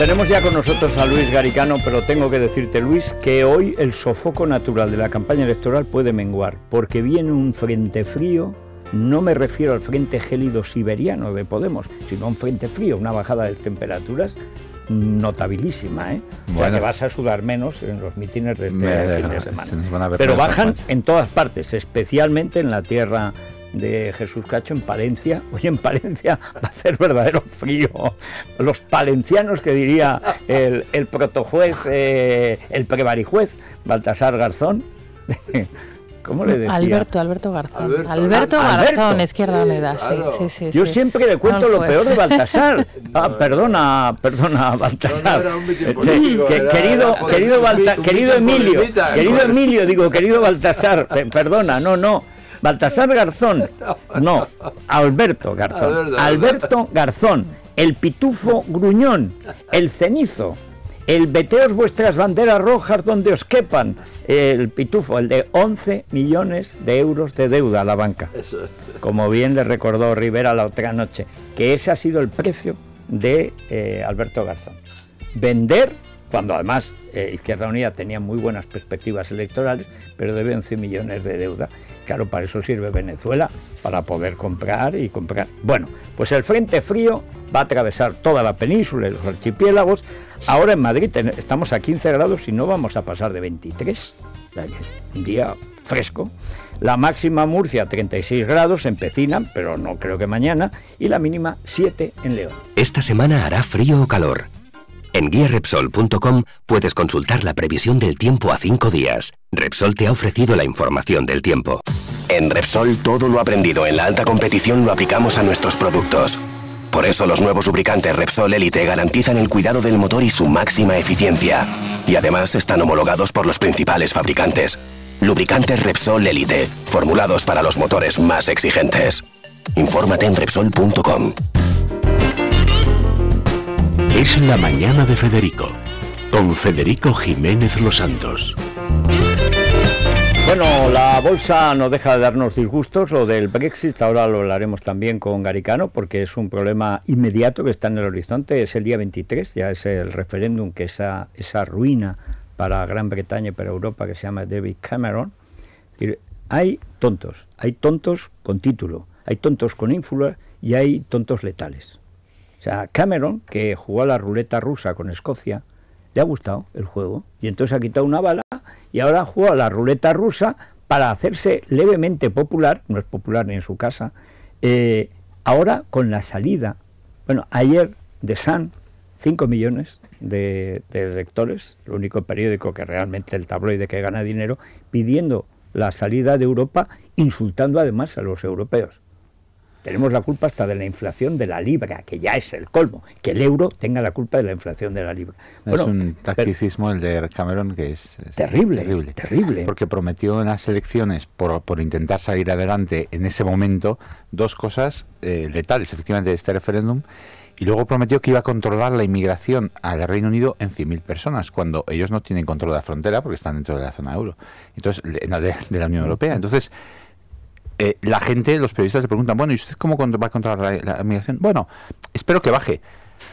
tenemos ya con nosotros a Luis Garicano, pero tengo que decirte, Luis, que hoy el sofoco natural de la campaña electoral puede menguar, porque viene un frente frío. No me refiero al frente gélido siberiano de Podemos, sino a un frente frío, una bajada de temperaturas notabilísima, ¿eh? Bueno. O sea, que vas a sudar menos en los mítines de este fin de semana. Pero bajan en todas partes, especialmente en la tierra de Jesús Cacho, en Palencia. Hoy en Palencia va a hacer verdadero frío. Los palencianos, que diría el protojuez, el prevarijuez, Baltasar Garzón. ¿Cómo le decía? Alberto Garzón. Alberto Garzón, Izquierda Unida. Claro. Sí. Yo siempre le cuento lo peor de Baltasar. Perdona, Baltasar. Querido Baltasar, perdona, no. Baltasar Garzón, no, Alberto Garzón, el pitufo gruñón, el cenizo, el veteos vuestras banderas rojas donde os quepan, el pitufo, el de 11 millones de euros de deuda a la banca, como bien le recordó Rivera la otra noche, que ese ha sido el precio de Alberto Garzón. Vender, cuando además Izquierda Unida tenía muy buenas perspectivas electorales, pero debe 11 millones de deuda. Claro, para eso sirve Venezuela, para poder comprar y comprar. Bueno, pues el frente frío va a atravesar toda la península y los archipiélagos. Ahora en Madrid estamos a 15 grados y no vamos a pasar de 23. Un día fresco. La máxima Murcia 36 grados, en Pecinan, pero no creo que mañana, y la mínima 7 en León. Esta semana hará frío o calor. En guiarepsol.com puedes consultar la previsión del tiempo a 5 días. Repsol te ha ofrecido la información del tiempo. En Repsol todo lo aprendido en la alta competición lo aplicamos a nuestros productos. Por eso los nuevos lubricantes Repsol Elite garantizan el cuidado del motor y su máxima eficiencia. Y además están homologados por los principales fabricantes. Lubricantes Repsol Elite, formulados para los motores más exigentes. Infórmate en Repsol.com. Es la mañana de Federico, con Federico Jiménez Los Santos. Bueno, la bolsa no deja de darnos disgustos, lo del Brexit, ahora lo hablaremos también con Garicano, porque es un problema inmediato que está en el horizonte, es el día 23, ya es el referéndum, que esa ruina para Gran Bretaña y para Europa que se llama David Cameron. Hay tontos con título, hay tontos con ínfula y hay tontos letales. O sea, Cameron, que jugó a la ruleta rusa con Escocia, le ha gustado el juego y entonces ha quitado una bala y ahora juega a la ruleta rusa para hacerse levemente popular, no es popular ni en su casa, ahora con la salida, bueno, ayer The Sun, 5 millones de lectores, el único periódico que realmente el tabloide que gana dinero, pidiendo la salida de Europa, insultando además a los europeos. Tenemos la culpa hasta de la inflación de la libra, que ya es el colmo, que el euro tenga la culpa de la inflación de la libra. Bueno, es un tacticismo el de Cameron que es terrible. Porque prometió en las elecciones, por intentar salir adelante en ese momento, dos cosas letales, efectivamente, de este referéndum, y luego prometió que iba a controlar la inmigración al Reino Unido en 100.000 personas, cuando ellos no tienen control de la frontera porque están dentro de la zona euro, entonces de la Unión Europea. Entonces, la gente, los periodistas le preguntan, bueno, ¿y usted cómo va a controlar la migración? Bueno, espero que baje.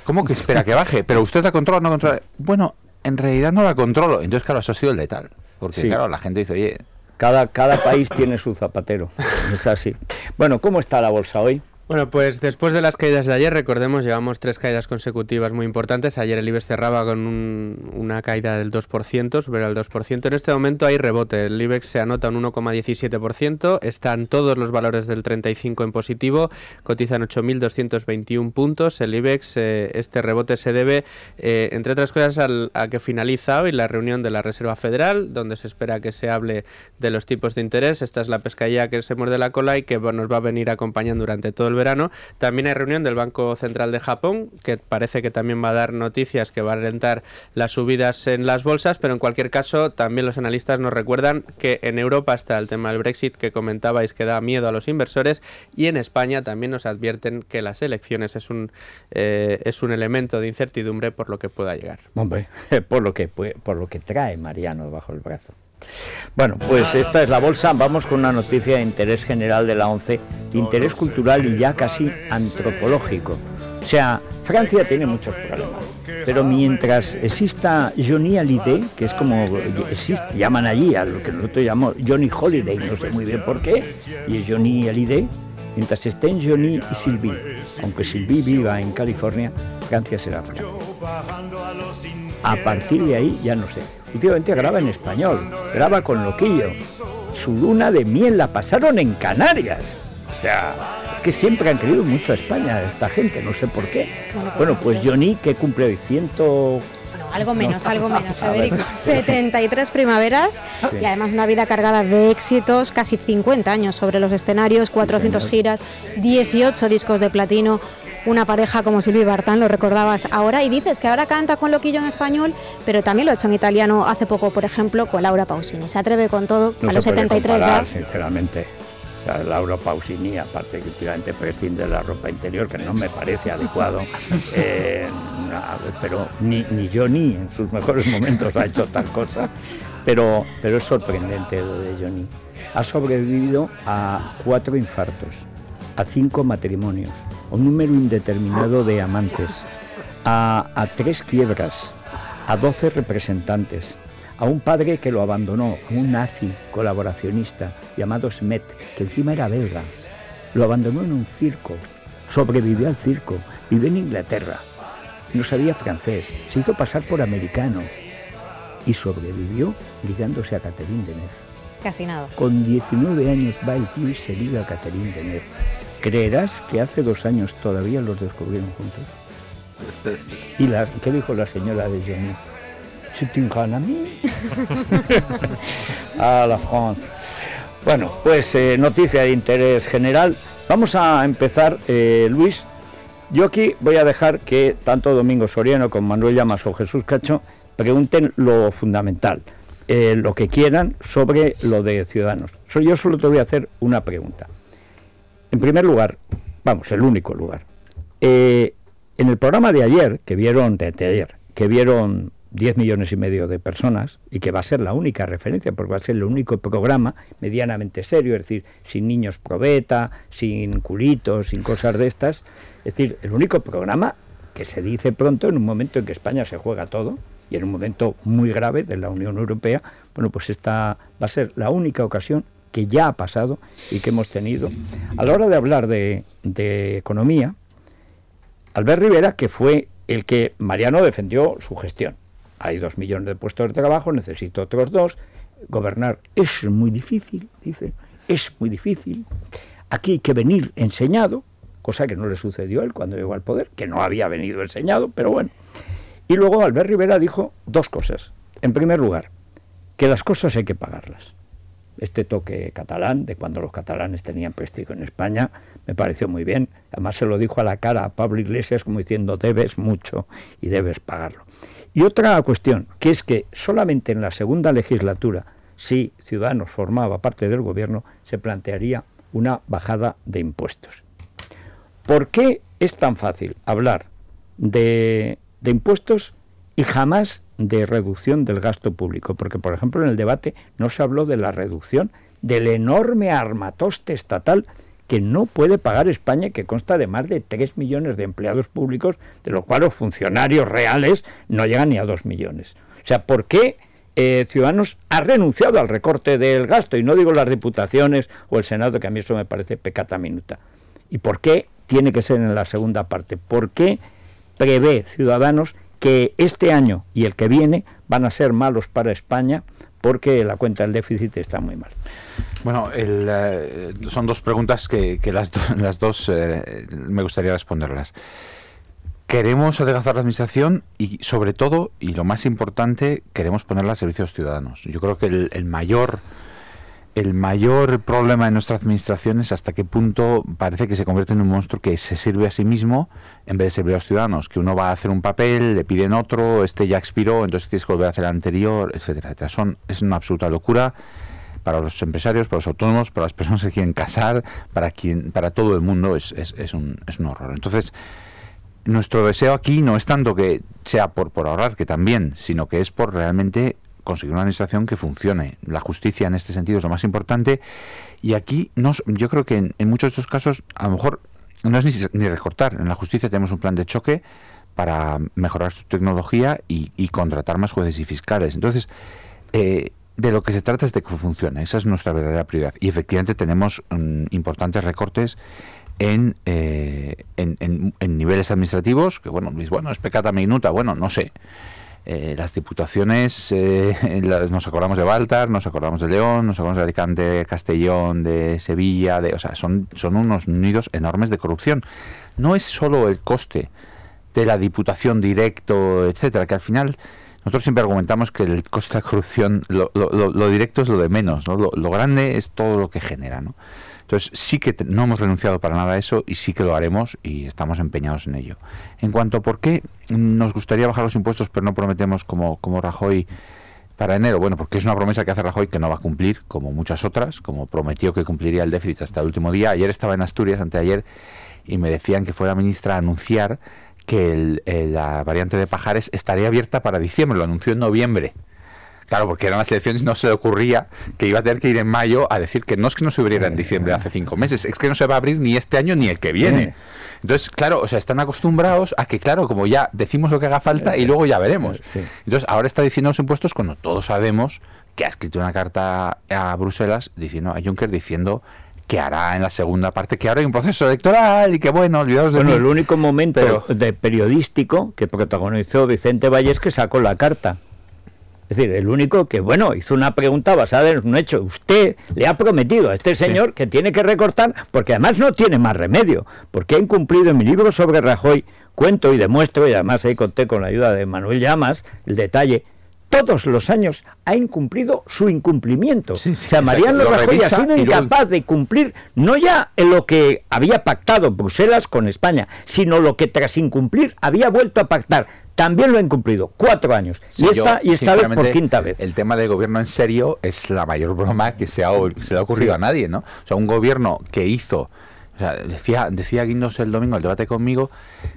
¿Cómo que espera que baje? ¿Pero usted la controla o no controla? Bueno, en realidad no la controlo. Entonces, claro, eso ha sido letal. Porque, claro, la gente dice, oye... Cada país tiene su zapatero. Es así. Bueno, ¿cómo está la bolsa hoy? Bueno, pues después de las caídas de ayer, recordemos, llevamos 3 caídas consecutivas muy importantes. Ayer el IBEX cerraba con una caída del 2%, supera el 2%. En este momento hay rebote. El IBEX se anota un 1,17%. Están todos los valores del 35 en positivo. Cotizan 8.221 puntos. El IBEX, este rebote se debe, entre otras cosas, a que finaliza hoy la reunión de la Reserva Federal, donde se espera que se hable de los tipos de interés. Esta es la pescadilla que se muerde la cola y que nos va a venir acompañando durante todo el verano. También hay reunión del Banco Central de Japón, que parece que también va a dar noticias que va a alentar las subidas en las bolsas, pero en cualquier caso también los analistas nos recuerdan que en Europa está el tema del Brexit que comentabais, que da miedo a los inversores, y en España también nos advierten que las elecciones es un elemento de incertidumbre por lo que pueda llegar. Hombre, por lo que trae Mariano bajo el brazo. Bueno, pues esta es la bolsa. Vamos con una noticia de interés general de la ONCE, de interés cultural y ya casi antropológico. O sea, Francia tiene muchos problemas. Pero mientras exista Johnny Hallyday, que es como llaman allí a lo que nosotros llamamos Johnny Holiday, no sé muy bien por qué, y es Johnny Hallyday, mientras estén Johnny y Sylvie, aunque Sylvie viva en California, Francia será Francia. A partir de ahí ya no sé. Últimamente graba en español, graba con Loquillo. Su luna de miel la pasaron en Canarias. O sea, que siempre han querido mucho a España esta gente, no sé por qué. Bueno, pues Johnny, que cumple hoy 100... Algo menos, Federico. 73 primaveras, sí. Y además una vida cargada de éxitos, casi 50 años sobre los escenarios, 400 giras, 18 discos de platino, una pareja como Sylvie Vartan, lo recordabas ahora, y dices que ahora canta con Loquillo en español, pero también lo ha hecho en italiano hace poco, por ejemplo, con Laura Pausini. Se atreve con todo, no a los 73 comparar, ya. Sinceramente. O sea, Laura Pausini, aparte que últimamente prescinde de la ropa interior, que no me parece adecuado, pero ni Johnny en sus mejores momentos ha hecho tal cosa, pero es sorprendente lo de Johnny. Ha sobrevivido a 4 infartos, a 5 matrimonios, a un número indeterminado de amantes, a 3 quiebras, a 12 representantes, a un padre que lo abandonó, a un nazi colaboracionista llamado Smet, que encima era belga. Lo abandonó en un circo, sobrevivió al circo, vivió en Inglaterra, no sabía francés, se hizo pasar por americano y sobrevivió ligándose a Catherine Deneuve. Casi nada. Con 19 años va el tío y se liga a Catherine Deneuve. ¿Creerás que hace 2 años todavía los descubrieron juntos? ¿Y qué dijo la señora de Johnny? C'est un grand ami. A la France. Bueno, pues noticia de interés general. Vamos a empezar, Luis. Yo aquí voy a dejar que tanto Domingo Soriano como Manuel Llamas o Jesús Cacho pregunten lo fundamental, lo que quieran sobre lo de Ciudadanos. Yo solo te voy a hacer una pregunta. En primer lugar, vamos, el único lugar. En el programa de ayer, que vieron 10,5 millones de personas, y que va a ser la única referencia, porque va a ser el único programa medianamente serio, es decir, sin niños probeta, sin culitos, sin cosas de estas, es decir, el único programa que se dice pronto en un momento en que España se juega todo, y en un momento muy grave de la Unión Europea. Bueno, pues esta va a ser la única ocasión que ya ha pasado y que hemos tenido. A la hora de hablar de economía, Albert Rivera, que fue el que Mariano defendió su gestión. Hay 2 millones de puestos de trabajo, necesito otros 2. Gobernar es muy difícil, dice, es muy difícil. Aquí hay que venir enseñado, cosa que no le sucedió a él cuando llegó al poder, que no había venido enseñado, pero bueno. Y luego Albert Rivera dijo 2 cosas. En primer lugar, que las cosas hay que pagarlas. Este toque catalán, de cuando los catalanes tenían prestigio en España, me pareció muy bien. Además se lo dijo a la cara a Pablo Iglesias como diciendo, debes mucho y debes pagarlo. Y otra cuestión, que es que solamente en la segunda legislatura, si Ciudadanos formaba parte del gobierno, se plantearía una bajada de impuestos. ¿Por qué es tan fácil hablar de impuestos y jamás de reducción del gasto público? Porque, por ejemplo, en el debate no se habló de la reducción del enorme armatoste estatal que no puede pagar España, que consta de más de 3 millones de empleados públicos, de los cuales los funcionarios reales no llegan ni a 2 millones. O sea, ¿por qué Ciudadanos ha renunciado al recorte del gasto? Y no digo las diputaciones o el Senado, que a mí eso me parece peccata minuta. ¿Y por qué tiene que ser en la segunda parte? ¿Por qué prevé Ciudadanos que este año y el que viene van a ser malos para España porque la cuenta del déficit está muy mal? Bueno, son 2 preguntas que las dos me gustaría responderlas. Queremos adelgazar la administración y, sobre todo, y lo más importante, queremos ponerla al servicio de los ciudadanos. Yo creo que el mayor problema en nuestra administración es hasta qué punto parece que se convierte en un monstruo que se sirve a sí mismo en vez de servir a los ciudadanos, que uno va a hacer un papel, le piden otro, este ya expiró, entonces tienes que volver a hacer el anterior, etcétera, etcétera. Es una absoluta locura para los empresarios, para los autónomos, para las personas que quieren casar, para todo el mundo es un horror. Entonces, nuestro deseo aquí no es tanto que sea por ahorrar, que también, sino que es por realmente conseguir una administración que funcione. La justicia en este sentido es lo más importante, y aquí yo creo que en muchos de estos casos a lo mejor no es ni recortar. En la justicia tenemos un plan de choque para mejorar su tecnología y contratar más jueces y fiscales. Entonces, de lo que se trata es de que funcione. Esa es nuestra verdadera prioridad. Y efectivamente tenemos importantes recortes en niveles administrativos, que bueno, es peccata minuta, bueno, no sé. Las diputaciones, nos acordamos de Baltar, nos acordamos de León, nos acordamos de Alicante, de Castellón, de Sevilla, o sea, son unos nidos enormes de corrupción. No es solo el coste de la diputación directo, etcétera, que al final nosotros siempre argumentamos que el coste de la corrupción, lo directo es lo de menos, ¿no? Lo grande es todo lo que genera, ¿no? Entonces sí que no hemos renunciado para nada a eso y sí que lo haremos y estamos empeñados en ello. En cuanto a por qué nos gustaría bajar los impuestos pero no prometemos como Rajoy para enero, bueno, porque es una promesa que hace Rajoy que no va a cumplir, como muchas otras, como prometió que cumpliría el déficit hasta el último día. Ayer estaba en Asturias, anteayer, y me decían que fue la ministra a anunciar que la variante de Pajares estaría abierta para diciembre, lo anunció en noviembre. Claro, porque eran las elecciones y no se le ocurría que iba a tener que ir en mayo a decir que no se abriera en diciembre hace 5 meses, es que no se va a abrir ni este año ni el que viene. Entonces, claro, o sea, están acostumbrados a que, claro, como ya decimos lo que haga falta y luego ya veremos. Entonces, ahora está diciendo los impuestos cuando todos sabemos que ha escrito una carta a Bruselas diciendo a Juncker diciendo que hará en la segunda parte, que ahora hay un proceso electoral y que bueno, olvidaos de mí. El único momento de periodístico que protagonizó Vicente Vallés que sacó la carta. Es decir, el único que, bueno, hizo una pregunta basada en un hecho. Usted le ha prometido a este señor que tiene que recortar, porque además no tiene más remedio, porque ha incumplido en mi libro sobre Rajoy, cuento y demuestro, y además ahí conté con la ayuda de Manuel Llamas, el detalle, todos los años ha incumplido su incumplimiento. O sea, Mariano Rajoy ha sido incapaz de cumplir no ya en lo que había pactado Bruselas con España, sino lo que tras incumplir había vuelto a pactar. También lo ha incumplido 4 años. Y esta vez por 5ª vez. El tema de gobierno en serio es la mayor broma que se le ha ocurrido a nadie, ¿no? O sea, un gobierno que hizo... O sea, decía Guindos el domingo, el debate conmigo,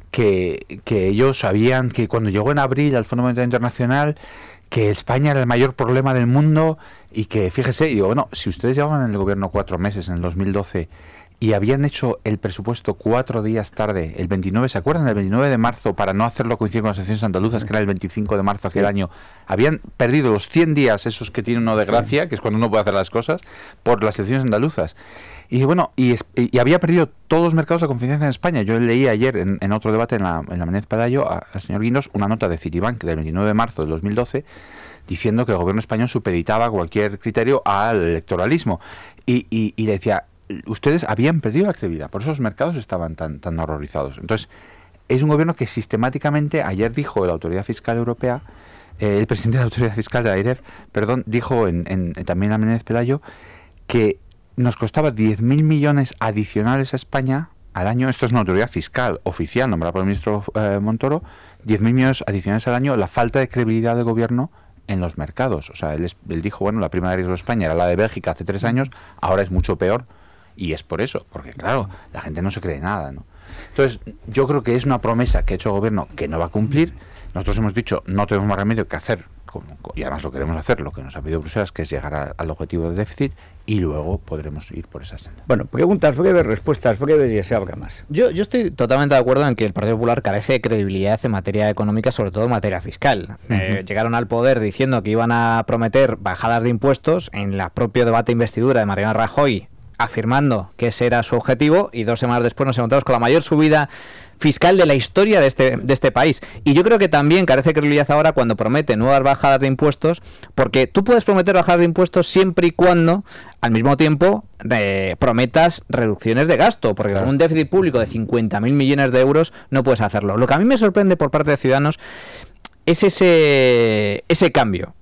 que ellos sabían que cuando llegó en abril al Fondo Monetario Internacional, que España era el mayor problema del mundo y que, fíjese, y digo, bueno, si ustedes llevaban en el gobierno 4 meses, en el 2012... y habían hecho el presupuesto 4 días tarde, el 29, ¿se acuerdan? El 29 de marzo, para no hacerlo coincidir con las elecciones andaluzas, que era el 25 de marzo aquel año, habían perdido los 100 días esos que tiene uno de gracia, que es cuando uno puede hacer las cosas, por las elecciones andaluzas. Y bueno, y había perdido todos los mercados de confianza en España. Yo leí ayer en otro debate en la Menéndez Pelayo al señor Guindos una nota de Citibank del 29 de marzo del 2012 diciendo que el gobierno español supeditaba cualquier criterio al electoralismo. Y le decía... ustedes habían perdido la credibilidad, por eso los mercados estaban tan horrorizados. Entonces, es un gobierno que sistemáticamente, ayer dijo la Autoridad Fiscal Europea, el presidente de la Autoridad Fiscal de la AIREF, dijo también a Menéndez Pelayo que nos costaba 10.000 millones adicionales a España al año. Esto es una autoridad fiscal oficial nombrada por el ministro Montoro, 10.000 millones adicionales al año, la falta de credibilidad del gobierno en los mercados. O sea, él dijo, bueno, la prima de riesgo de España era la de Bélgica hace 3 años, ahora es mucho peor. Y es por eso, porque claro, la gente no se cree nada, ¿no? Entonces, yo creo que es una promesa que ha hecho el gobierno que no va a cumplir. Nosotros hemos dicho, no tenemos más remedio que hacer, y además lo queremos hacer, lo que nos ha pedido Bruselas, que es llegar al objetivo de déficit, y luego podremos ir por esa senda. Bueno, preguntas breves, respuestas breves y se habla más. Yo estoy totalmente de acuerdo en que el Partido Popular carece de credibilidad en materia económica, sobre todo en materia fiscal. Llegaron al poder diciendo que iban a prometer bajadas de impuestos en el propio debate de investidura de Mariano Rajoy, afirmando que ese era su objetivo, y 2 semanas después nos encontramos con la mayor subida fiscal de la historia de este país. Y yo creo que también carece de credibilidad ahora cuando promete nuevas bajadas de impuestos, porque tú puedes prometer bajadas de impuestos siempre y cuando al mismo tiempo prometas reducciones de gasto, porque con un déficit público de 50.000 millones de euros no puedes hacerlo. Lo que a mí me sorprende por parte de Ciudadanos es ese cambio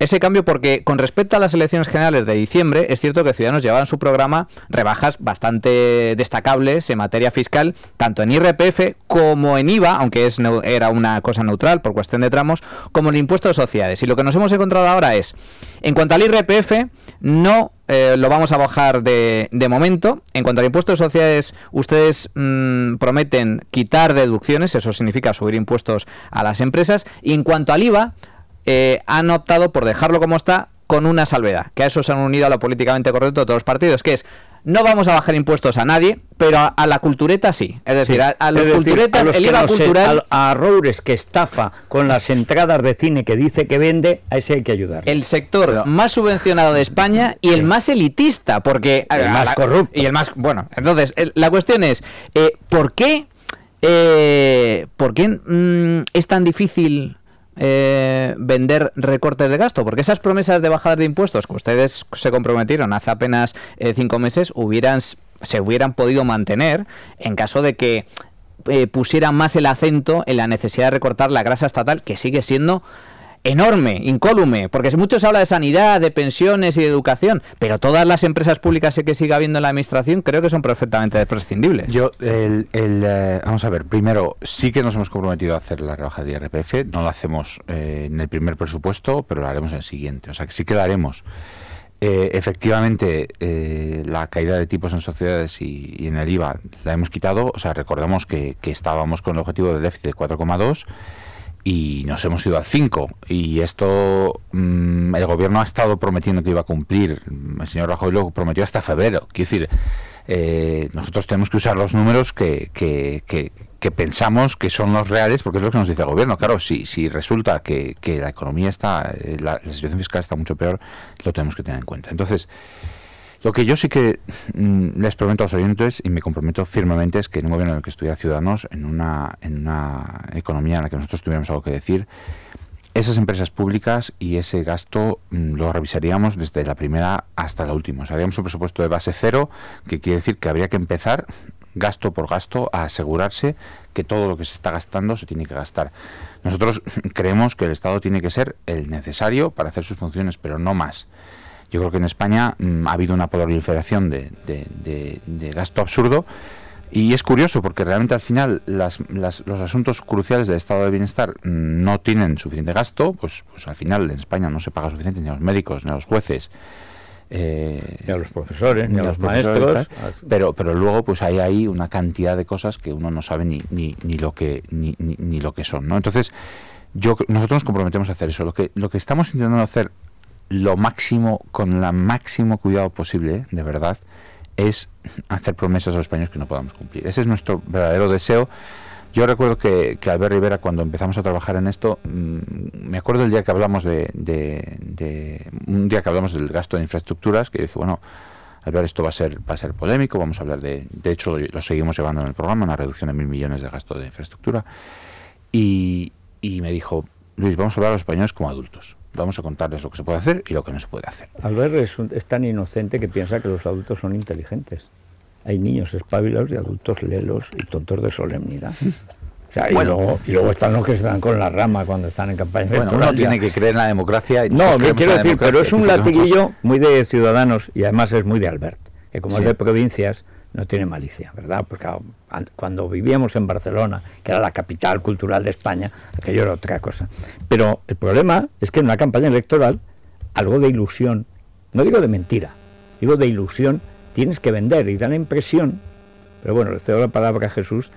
porque con respecto a las elecciones generales de diciembre, es cierto que Ciudadanos llevaba en su programa rebajas bastante destacables en materia fiscal, tanto en IRPF como en IVA, aunque era una cosa neutral por cuestión de tramos, como en el impuesto de sociedades. Y lo que nos hemos encontrado ahora es, en cuanto al IRPF, no lo vamos a bajar de momento. En cuanto al impuesto de sociedades, ustedes prometen quitar deducciones, eso significa subir impuestos a las empresas. Y en cuanto al IVA, han optado por dejarlo como está, con una salvedad, que a eso se han unido a lo políticamente correcto de todos los partidos, que es no vamos a bajar impuestos a nadie, pero a la cultureta sí. Es decir, a los culturetas, los el IVA cultural... A Roures, que estafa con las entradas de cine que dice que vende, a ese hay que ayudar. El sector más subvencionado de España y el más elitista, porque... El más corrupto. Y el más... Bueno, entonces, la cuestión es, ¿por qué es tan difícil... vender recortes de gasto? Porque esas promesas de bajadas de impuestos que ustedes se comprometieron hace apenas 5 meses se hubieran podido mantener en caso de que pusieran más el acento en la necesidad de recortar la grasa estatal, que sigue siendo enorme, incólume, porque mucho se habla de sanidad, de pensiones y de educación, pero todas las empresas públicas que siga habiendo en la administración creo que son perfectamente prescindibles. Vamos a ver, primero, sí que nos hemos comprometido a hacer la rebaja de IRPF, no lo hacemos en el primer presupuesto, pero lo haremos en el siguiente, o sea que sí que lo haremos. Efectivamente, la caída de tipos en sociedades y en el IVA la hemos quitado, o sea, recordamos que estábamos con el objetivo de déficit de 4,2 y nos hemos ido al 5, y esto el gobierno ha estado prometiendo que iba a cumplir. El señor Rajoy lo prometió hasta febrero. Quiero decir, nosotros tenemos que usar los números que pensamos que son los reales, porque es lo que nos dice el gobierno. Claro, si resulta que la economía está, la situación fiscal está mucho peor, lo tenemos que tener en cuenta. Entonces, lo que yo sí que les prometo a los oyentes, y me comprometo firmemente, es que en un gobierno en el que estuviera Ciudadanos, en una economía en la que nosotros tuviéramos algo que decir, esas empresas públicas y ese gasto lo revisaríamos desde la primera hasta la última. O sea, haríamos un presupuesto de base cero, que quiere decir que habría que empezar gasto por gasto a asegurarse que todo lo que se está gastando se tiene que gastar. Nosotros creemos que el Estado tiene que ser el necesario para hacer sus funciones, pero no más. Yo creo que en España ha habido una proliferación de gasto absurdo, y es curioso porque realmente al final los asuntos cruciales del estado de bienestar no tienen suficiente gasto, pues al final en España no se paga suficiente ni a los médicos, ni a los jueces, ni a los profesores, ni a los maestros, pero luego pues hay ahí una cantidad de cosas que uno no sabe ni lo que son, ¿no? Entonces nosotros nos comprometemos a hacer eso. Lo que estamos intentando hacer, lo máximo, con el máximo cuidado posible, de verdad, es hacer promesas a los españoles que no podamos cumplir. Ese es nuestro verdadero deseo. Yo recuerdo que Albert Rivera, cuando empezamos a trabajar en esto, me acuerdo el día que hablamos un día que hablamos del gasto de infraestructuras, que dije, bueno, Albert, esto va a ser polémico, vamos a hablar de hecho lo seguimos llevando en el programa, una reducción de 1.000 millones de gasto de infraestructura, y me dijo, Luis, vamos a hablar a los españoles como adultos. Vamos a contarles lo que se puede hacer y lo que no se puede hacer. Albert es tan inocente que piensa que los adultos son inteligentes. Hay niños espabilados y adultos lelos y tontos de solemnidad. O sea, bueno, y luego están los que se dan con la rama cuando están en campaña electoral. Uno tiene que creer en la democracia. No, me quiero decir, pero es un latiguillo muy de Ciudadanos, y además es muy de Albert, que como es de provincias, no tiene malicia, ¿verdad? Porque cuando vivíamos en Barcelona, que era la capital cultural de España, aquello era otra cosa. Pero el problema es que en una campaña electoral, algo de ilusión, no digo de mentira, digo de ilusión, tienes que vender, y da la impresión, pero bueno, le cedo la palabra a Jesús,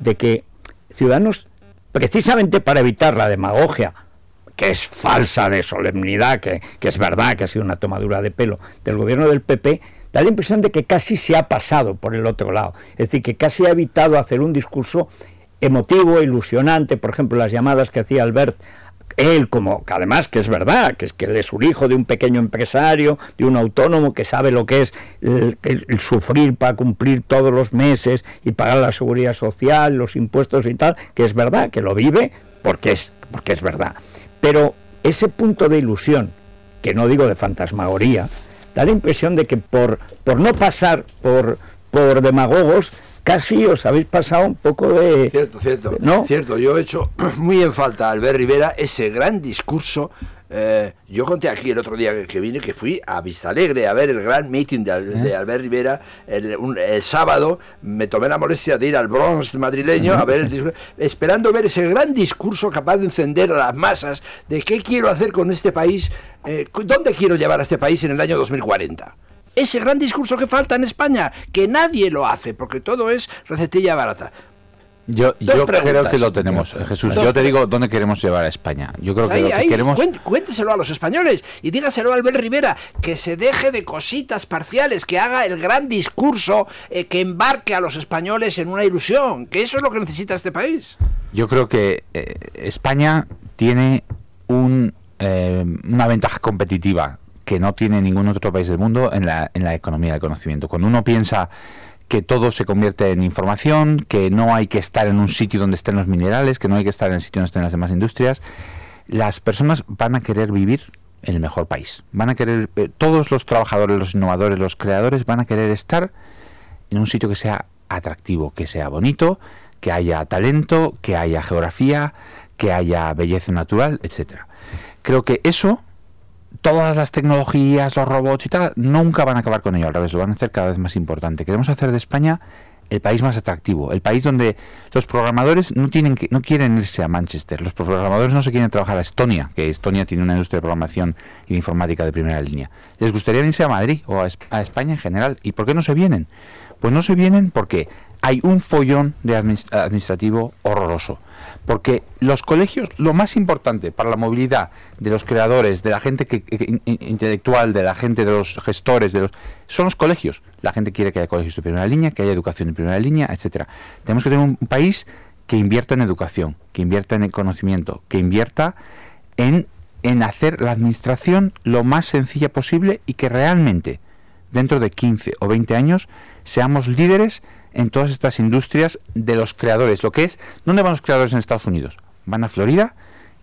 de que Ciudadanos, precisamente para evitar la demagogia, que es falsa, de solemnidad, que es verdad que ha sido una tomadura de pelo del gobierno del PP, da la impresión de que casi se ha pasado por el otro lado. Es decir, que casi ha evitado hacer un discurso emotivo, ilusionante. Por ejemplo, las llamadas que hacía Albert, él como, que además que es verdad, que él es un hijo de un pequeño empresario, de un autónomo que sabe lo que es el sufrir para cumplir todos los meses y pagar la seguridad social, los impuestos y tal, que es verdad, que lo vive porque es verdad. Pero ese punto de ilusión, que no digo de fantasmagoría, da la impresión de que por no pasar por demagogos, casi os habéis pasado un poco de... Cierto, ¿no? Cierto, yo he hecho muy en falta a Albert Rivera ese gran discurso. Yo conté aquí el otro día que vine que fui a Vistalegre a ver el gran meeting de Albert Rivera el sábado. Me tomé la molestia de ir al Bronx madrileño a ver el discurso, esperando ver ese gran discurso capaz de encender a las masas de qué quiero hacer con este país, dónde quiero llevar a este país en el año 2040. Ese gran discurso que falta en España, que nadie lo hace, porque todo es recetilla barata. Yo creo que lo tenemos, Jesús. Yo te digo dónde queremos llevar a España. Yo creo que lo que queremos... Cuénteselo a los españoles y dígaselo a Albert Rivera, que se deje de cositas parciales, que haga el gran discurso, que embarque a los españoles en una ilusión, que eso es lo que necesita este país. Yo creo que España tiene una ventaja competitiva que no tiene ningún otro país del mundo en la economía del conocimiento. Cuando uno piensa que todo se convierte en información, que no hay que estar en un sitio donde estén los minerales, que no hay que estar en el sitio donde estén las demás industrias, las personas van a querer vivir en el mejor país. Van a querer, todos los trabajadores, los innovadores, los creadores van a querer estar en un sitio que sea atractivo, que sea bonito, que haya talento, que haya geografía, que haya belleza natural, etcétera. Creo que eso, todas las tecnologías, los robots y tal, nunca van a acabar con ello, al revés, lo van a hacer cada vez más importante. Queremos hacer de España el país más atractivo, el país donde los programadores no quieren irse a Manchester, los programadores no se quieren trabajar a Estonia, que Estonia tiene una industria de programación y de informática de primera línea. Les gustaría irse a Madrid o a España en general. ¿Y por qué no se vienen? Pues no se vienen porque hay un follón de administrativo horroroso. Porque los colegios, lo más importante para la movilidad de los creadores, de la gente intelectual, de la gente, de los gestores, son los colegios. La gente quiere que haya colegios de primera línea, que haya educación de primera línea, etcétera. Tenemos que tener un país que invierta en educación, que invierta en el conocimiento, que invierta en hacer la administración lo más sencilla posible y que realmente, dentro de 15 o 20 años, seamos líderes en todas estas industrias de los creadores. Lo que es, ¿dónde van los creadores en Estados Unidos? Van a Florida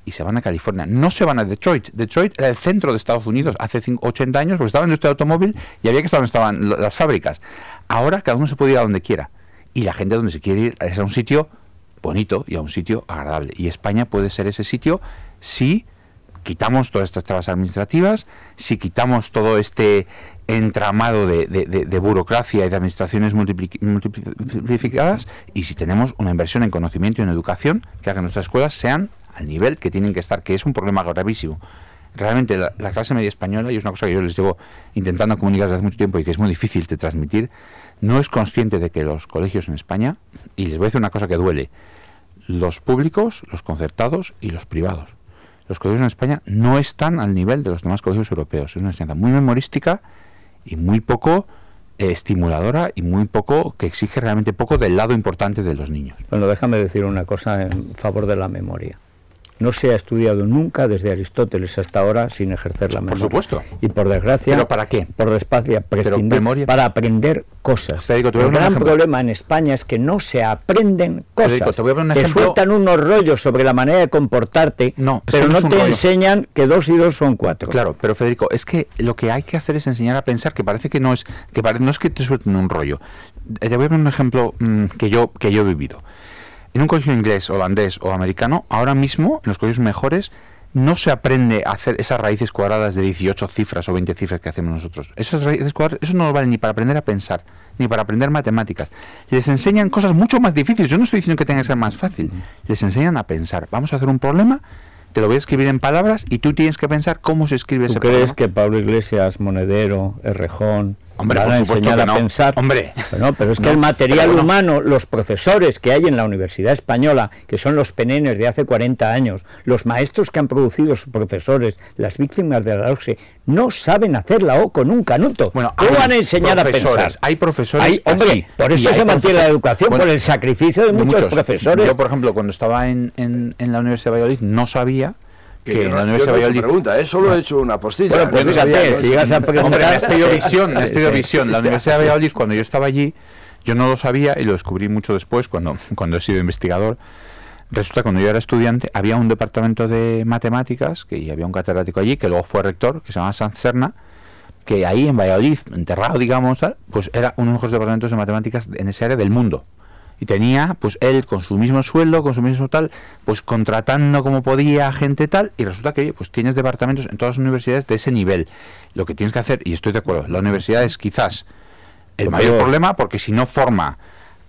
y se van a California. No se van a Detroit. Detroit era el centro de Estados Unidos hace 80 años, porque estaba en la industria del automóvil y había que estar donde estaban las fábricas. Ahora cada uno se puede ir a donde quiera. Y la gente donde se quiere ir es a un sitio bonito y a un sitio agradable. Y España puede ser ese sitio si quitamos todas estas trabas administrativas, si quitamos todo este entramado de burocracia y de administraciones multiplicadas, y si tenemos una inversión en conocimiento y en educación que haga que nuestras escuelas sean al nivel que tienen que estar, que es un problema gravísimo. Realmente la clase media española, y es una cosa que yo les llevo intentando comunicar desde hace mucho tiempo y que es muy difícil de transmitir, no es consciente de que los colegios en España, y les voy a decir una cosa que duele, los públicos, los concertados y los privados, los colegios en España no están al nivel de los demás colegios europeos. Es una enseñanza muy memorística y muy poco estimuladora y muy poco, que exige realmente poco del lado importante de los niños. Bueno, déjame decir una cosa en favor de la memoria. No se ha estudiado nunca desde Aristóteles hasta ahora sin ejercer la memoria. Por supuesto. Y por desgracia... ¿Pero para qué? Por desgracia, para aprender cosas. Federico, el gran problema en España es que no se aprenden cosas. Federico, te voy a poner un te ejemplo. Sueltan unos rollos sobre la manera de comportarte, pero no te enseñan que 2 y 2 son 4. Claro, pero Federico, es que lo que hay que hacer es enseñar a pensar, que parece que no es que te suelten un rollo. Te voy a poner un ejemplo que yo he vivido. En un colegio inglés, holandés o americano, ahora mismo, en los colegios mejores, no se aprende a hacer esas raíces cuadradas de 18 cifras o 20 cifras que hacemos nosotros. Esas raíces cuadradas, eso no nos vale ni para aprender a pensar, ni para aprender matemáticas. Les enseñan cosas mucho más difíciles. Yo no estoy diciendo que tenga que ser más fácil. Les enseñan a pensar. Vamos a hacer un problema, te lo voy a escribir en palabras y tú tienes que pensar cómo se escribe ese problema. ¿Tú crees que Pablo Iglesias, Monedero, Errejón... Hombre, van a enseñar a pensar? Hombre. Bueno, pero es que el material humano, los profesores que hay en la Universidad Española, que son los penenes de hace 40 años, los maestros que han producido sus profesores, las víctimas de la OCSE, no saben hacer la O con un canuto. Bueno, ¿cómo van a enseñar a pensar? Hay profesores hombre, así, por eso se mantiene la educación, por el sacrificio de muchos profesores. Yo, por ejemplo, cuando estaba en la Universidad de Valladolid, no sabía que en la Universidad de Valladolid... pregunta, solo he hecho una postilla. Bueno, pues fíjate, si llegas a preguntar... Hombre, me has pedido visión. La Universidad de Valladolid, cuando yo estaba allí, yo no lo sabía y lo descubrí mucho después, cuando he sido investigador. Resulta que cuando yo era estudiante, había un departamento de matemáticas, que había un catedrático allí, que luego fue rector, que se llama Sanz Serna, que ahí en Valladolid, enterrado, digamos, tal, pues era uno de los mejores departamentos de matemáticas en ese área del mundo. Y tenía, pues él con su mismo sueldo, con su mismo tal, pues contratando como podía gente tal, y resulta que, pues tienes departamentos en todas las universidades de ese nivel. Lo que tienes que hacer, y estoy de acuerdo, la universidad es quizás el mayor problema, porque si no forma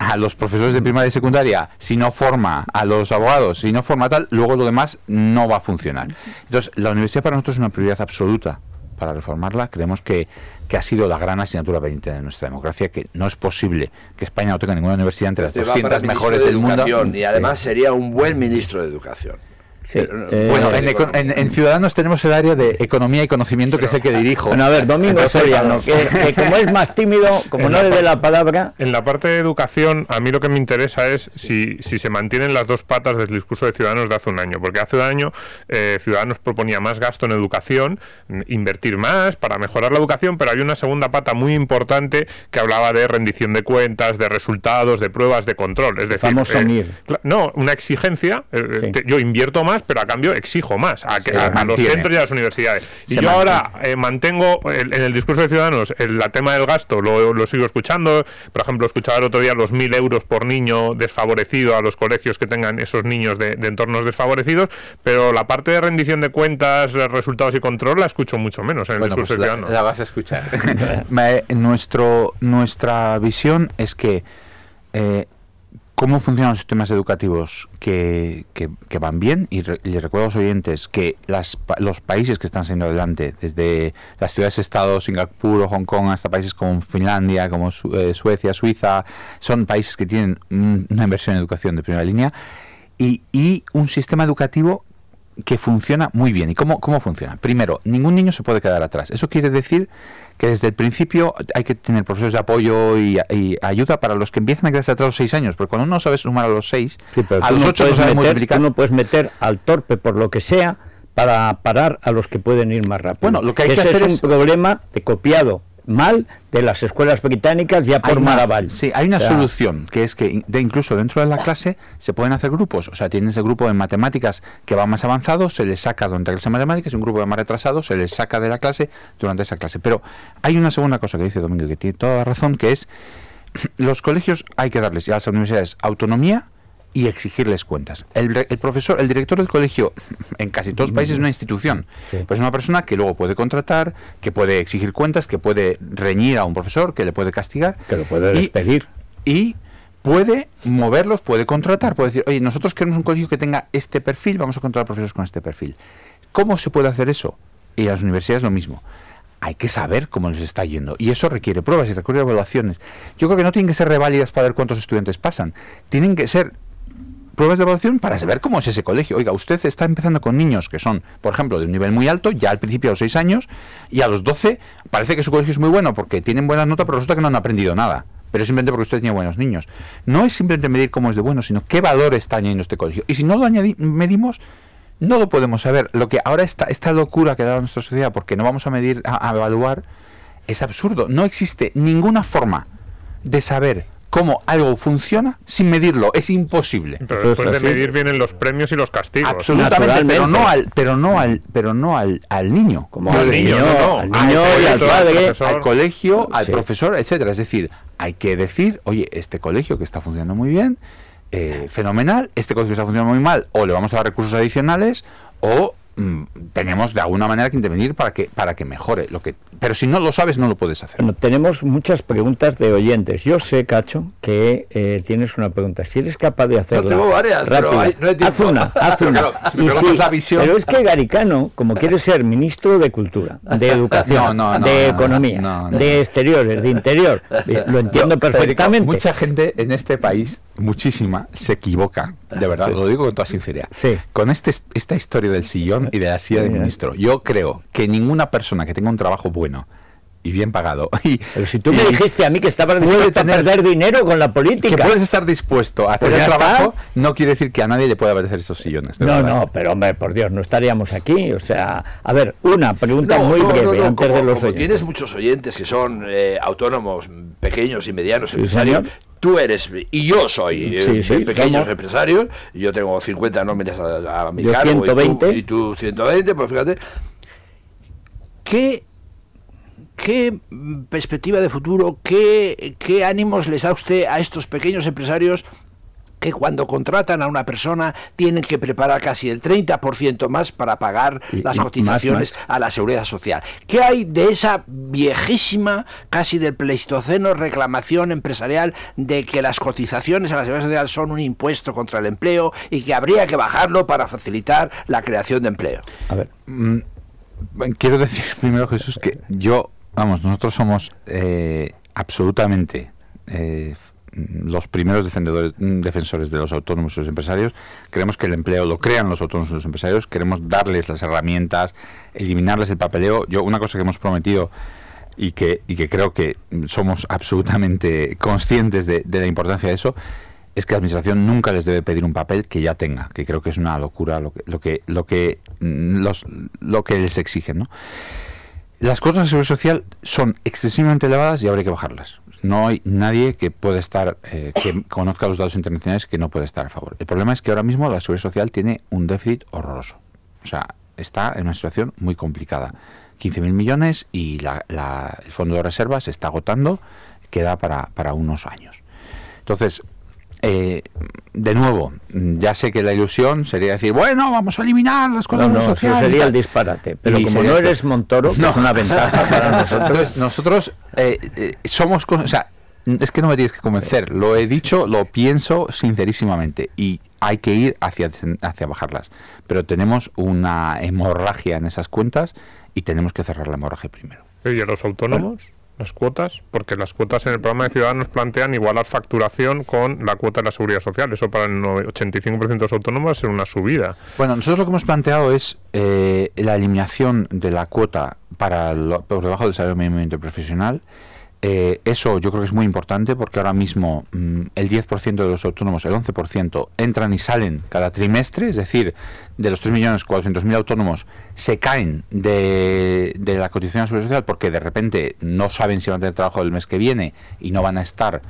a los profesores de primaria y secundaria, si no forma a los abogados, si no forma tal, luego lo demás no va a funcionar. Entonces, la universidad para nosotros es una prioridad absoluta, para reformarla. Creemos que ha sido la gran asignatura pendiente de nuestra democracia, que no es posible que España no tenga ninguna universidad entre las 200 mejores del mundo. Y además sería un buen ministro de Educación. Sí. Bueno, en Ciudadanos tenemos el área de Economía y Conocimiento, que es el que dirijo. Bueno, a ver, Domingo Soriano, que como es más tímido, como no le dé la palabra... En la parte de educación, a mí lo que me interesa es si se mantienen las dos patas del discurso de Ciudadanos de hace un año. Porque hace un año Ciudadanos proponía más gasto en educación, invertir más para mejorar la educación, pero hay una segunda pata muy importante que hablaba de rendición de cuentas, de resultados, de pruebas, de control. Es decir, no, una exigencia, yo invierto más, pero a cambio exijo más a los centros y a las universidades. Y yo ahora mantengo en el discurso de Ciudadanos el tema del gasto, lo sigo escuchando. Por ejemplo, escuchaba el otro día los 1.000 euros por niño desfavorecido a los colegios que tengan esos niños de entornos desfavorecidos, pero la parte de rendición de cuentas, resultados y control la escucho mucho menos en el discurso de Ciudadanos. La vas a escuchar. Nuestra visión es que cómo funcionan los sistemas educativos que van bien, y les recuerdo a los oyentes que los países que están saliendo adelante, desde las ciudades-estado, Singapur o Hong Kong, hasta países como Finlandia, como Suecia, Suiza, son países que tienen una inversión en educación de primera línea y un sistema educativo que funciona muy bien. ¿Y cómo funciona? Primero, ningún niño se puede quedar atrás. Eso quiere decir que desde el principio hay que tener profesores de apoyo y ayuda para los que empiezan a quedarse atrás a los 6 años, porque cuando uno sabe sumar a los 6, a los 8 no sabe multiplicar. Tú no puedes meter al torpe por lo que sea para parar a los que pueden ir más rápido. Bueno, lo que hay que hacer es un problema de copiado mal de las escuelas británicas ya por Maraval. Sí, hay una solución, que es que incluso dentro de la clase se pueden hacer grupos. O sea, tienes el grupo de matemáticas que va más avanzado, se les saca durante la clase de matemáticas, y un grupo de más retrasado se les saca de la clase durante esa clase. Pero hay una segunda cosa que dice Domingo, que tiene toda la razón, que es los colegios hay que darles, y a las universidades, autonomía y exigirles cuentas. El profesor, el director del colegio, en casi todos los países es una institución, pues es una persona que luego puede contratar, que puede exigir cuentas, que puede reñir a un profesor, que le puede castigar, que lo puede despedir y puede moverlos, puede contratar, puede decir, oye, nosotros queremos un colegio que tenga este perfil, vamos a contratar profesores con este perfil. ¿Cómo se puede hacer eso? Y a las universidades lo mismo. Hay que saber cómo les está yendo, y eso requiere pruebas y requiere evaluaciones. Yo creo que no tienen que ser reválidas para ver cuántos estudiantes pasan, tienen que ser pruebas de evaluación para saber cómo es ese colegio. Oiga, usted está empezando con niños que son, por ejemplo, de un nivel muy alto, ya al principio a los 6 años, y a los 12 parece que su colegio es muy bueno porque tienen buenas notas, pero resulta que no han aprendido nada. Pero simplemente porque usted tiene buenos niños. No es simplemente medir cómo es de bueno, sino qué valor está añadiendo este colegio. Y si no lo medimos, no lo podemos saber. Lo que ahora esta locura que ha dado nuestra sociedad, porque no vamos a medir, a evaluar, es absurdo. No existe ninguna forma de saber cómo algo funciona sin medirlo, es imposible. Pero después de medir vienen los premios y los castigos. Absolutamente, pero no al niño, como al niño y al padre, al colegio, al profesor, etcétera. Es decir, hay que decir, oye, este colegio que está funcionando muy bien, fenomenal, este colegio está funcionando muy mal, o le vamos a dar recursos adicionales, o tenemos de alguna manera que intervenir para que mejore pero si no lo sabes no lo puedes hacer. Bueno, tenemos muchas preguntas de oyentes. Yo sé, Cacho, que tienes una pregunta. Si eres capaz de hacerla tengo varias, rápido, haz una. La visión. Pero es que Garicano, como quiere ser ministro de Cultura, de Educación, de Economía, de Exteriores, de Interior, lo entiendo perfectamente. Mucha gente en este país, muchísima, se equivoca, de verdad, lo digo con toda sinceridad, con esta historia del sillón y de la silla de ministro. Yo creo que ninguna persona que tenga un trabajo bueno y bien pagado. Pero si tú me dijiste a mí que estabas dispuesto a perder dinero con la política. Que puedes estar dispuesto a hacer trabajo, no quiere decir que a nadie le pueda apetecer esos sillones. No, pero hombre, por Dios, no estaríamos aquí. O sea, a ver, una pregunta muy breve antes de los oyentes. Tienes muchos oyentes que son autónomos, pequeños y medianos empresarios. Tú eres, y yo soy pequeños empresarios, yo tengo 50 nóminas a mi cargo, 120. Y tú 120, pues fíjate. ¿Qué perspectiva de futuro, qué ánimos les da usted a estos pequeños empresarios que cuando contratan a una persona tienen que preparar casi el 30% más para pagar las cotizaciones a la Seguridad Social? ¿Qué hay de esa viejísima, casi del Pleistoceno, reclamación empresarial de que las cotizaciones a la Seguridad Social son un impuesto contra el empleo y que habría que bajarlo para facilitar la creación de empleo? A ver, quiero decir primero, Jesús, que nosotros somos absolutamente los primeros defensores de los autónomos y los empresarios. Queremos que el empleo lo crean los autónomos y los empresarios, queremos darles las herramientas, eliminarles el papeleo. Una cosa que hemos prometido y que creo que somos absolutamente conscientes de la importancia de eso, es que la administración nunca les debe pedir un papel que ya tenga, que creo que es una locura lo que les exigen, ¿no? Las cuotas de seguridad social son excesivamente elevadas y habría que bajarlas. No hay nadie que pueda estar, que conozca los datos internacionales, que no puede estar a favor. El problema es que ahora mismo la seguridad social tiene un déficit horroroso. O sea, está en una situación muy complicada. 15.000 millones y el fondo de reserva se está agotando, queda para unos años. Entonces, de nuevo, ya sé que la ilusión sería decir, bueno, vamos a eliminar las cosas sociales. Eso sería el disparate. Pero como no eres Montoro, que es una ventaja para nosotros. Entonces, nosotros somos... O sea, es que no me tienes que convencer. Lo he dicho, lo pienso sincerísimamente. Y hay que ir hacia bajarlas. Pero tenemos una hemorragia en esas cuentas y tenemos que cerrar la hemorragia primero. ¿Y a los autónomos? Las cuotas, porque las cuotas en el programa de Ciudadanos plantean igualar facturación con la cuota de la seguridad social. Eso para el 85% de los autónomos va a ser una subida. Bueno, nosotros lo que hemos planteado es la eliminación de la cuota por debajo del salario mínimo interprofesional. Eso yo creo que es muy importante porque ahora mismo el 10% de los autónomos, el 11%, entran y salen cada trimestre, es decir, de los 3.400.000 autónomos se caen de la cotización a la seguridad social porque de repente no saben si van a tener trabajo el mes que viene y no van a estar